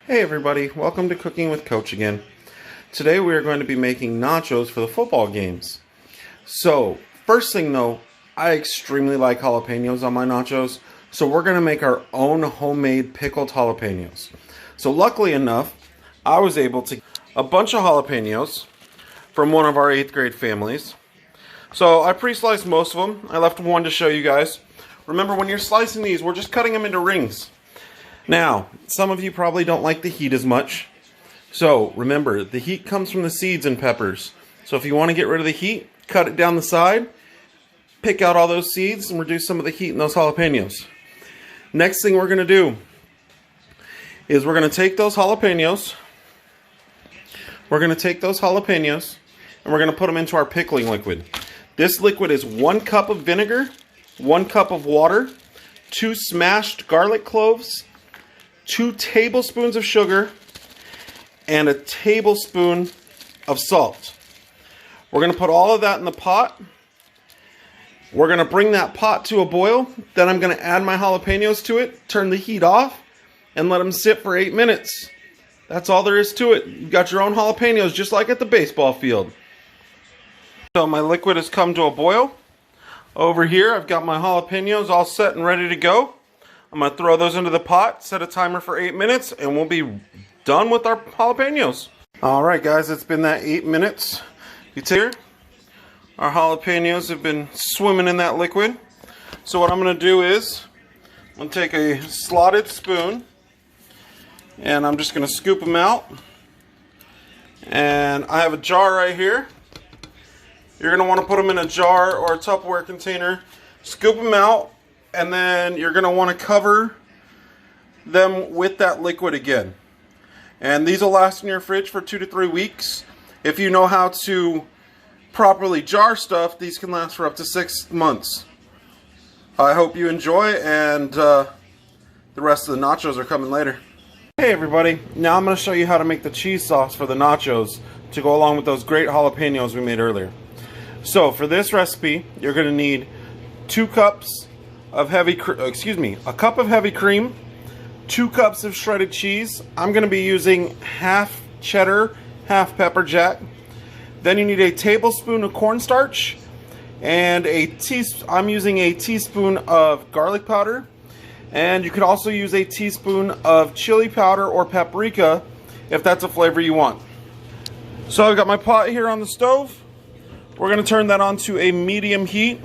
Hey everybody, welcome to Cooking with Coach again. Today we are going to be making nachos for the football games. So, first thing though, I extremely like jalapenos on my nachos, so we're going to make our own homemade pickled jalapenos. So luckily enough, I was able to get a bunch of jalapenos from one of our 8th grade families. So I pre-sliced most of them. I left one to show you guys. Remember, when you're slicing these, we're just cutting them into rings. Now, some of you probably don't like the heat as much. So, remember, the heat comes from the seeds in peppers. So if you want to get rid of the heat, cut it down the side, pick out all those seeds, and reduce some of the heat in those jalapenos. Next thing we're going to do is we're going to take those jalapenos, and we're going to put them into our pickling liquid. This liquid is 1 cup of vinegar, 1 cup of water, 2 smashed garlic cloves, 2 tablespoons of sugar, and a tablespoon of salt. We're going to put all of that in the pot. We're going to bring that pot to a boil. Then I'm going to add my jalapenos to it, turn the heat off, and let them sit for 8 minutes. That's all there is to it. You've got your own jalapenos just like at the baseball field. So my liquid has come to a boil. Over here I've got my jalapenos all set and ready to go. I'm going to throw those into the pot, set a timer for 8 minutes, and we'll be done with our jalapenos. Alright guys, it's been that 8 minutes. You see here, our jalapenos have been swimming in that liquid. So what I'm going to do is, I'm going to take a slotted spoon, and I'm just going to scoop them out. And I have a jar right here. You're going to want to put them in a jar or a Tupperware container. Scoop them out. And then you're going to want to cover them with that liquid again. And these will last in your fridge for 2 to 3 weeks. If you know how to properly jar stuff, these can last for up to 6 months. I hope you enjoy, and the rest of the nachos are coming later. Hey everybody, now I'm going to show you how to make the cheese sauce for the nachos to go along with those great jalapenos we made earlier. So for this recipe, you're going to need 2 cups of a cup of heavy cream, 2 cups of shredded cheese. I'm going to be using half cheddar, half pepper jack. Then you need a tablespoon of cornstarch, and I'm using a teaspoon of garlic powder, and you could also use a teaspoon of chili powder or paprika if that's a flavor you want. So I've got my pot here on the stove. We're going to turn that on to a medium heat.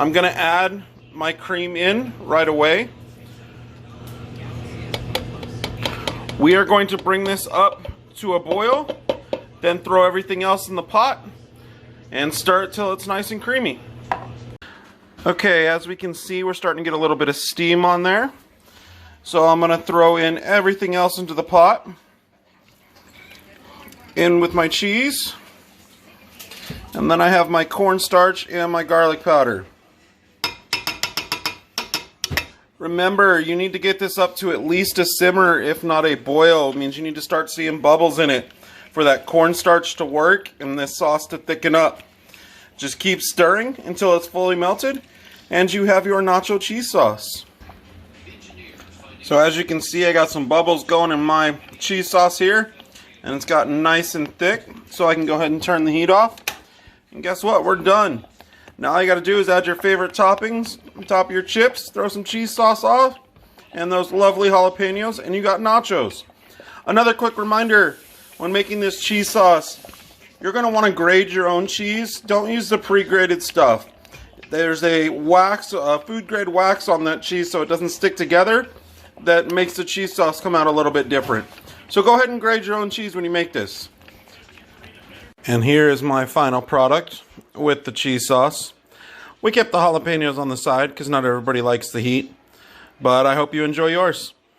I'm going to add my cream in right away. We are going to bring this up to a boil, then throw everything else in the pot and stir it till it's nice and creamy. Okay, as we can see, we're starting to get a little bit of steam on there. So I'm going to throw in everything else into the pot. In with my cheese. And then I have my cornstarch and my garlic powder. Remember, you need to get this up to at least a simmer, if not a boil. It means you need to start seeing bubbles in it for that cornstarch to work and this sauce to thicken up. Just keep stirring until it's fully melted, and you have your nacho cheese sauce. So as you can see, I got some bubbles going in my cheese sauce here, and it's gotten nice and thick, so I can go ahead and turn the heat off. And guess what? We're done. Now all you got to do is add your favorite toppings on top of your chips, throw some cheese sauce off, and those lovely jalapenos, and you got nachos. Another quick reminder, when making this cheese sauce, you're going to want to grate your own cheese. Don't use the pre-grated stuff. There's a food grade wax on that cheese so it doesn't stick together. That makes the cheese sauce come out a little bit different. So go ahead and grate your own cheese when you make this. And here is my final product with the cheese sauce. We kept the jalapenos on the side because not everybody likes the heat, but I hope you enjoy yours.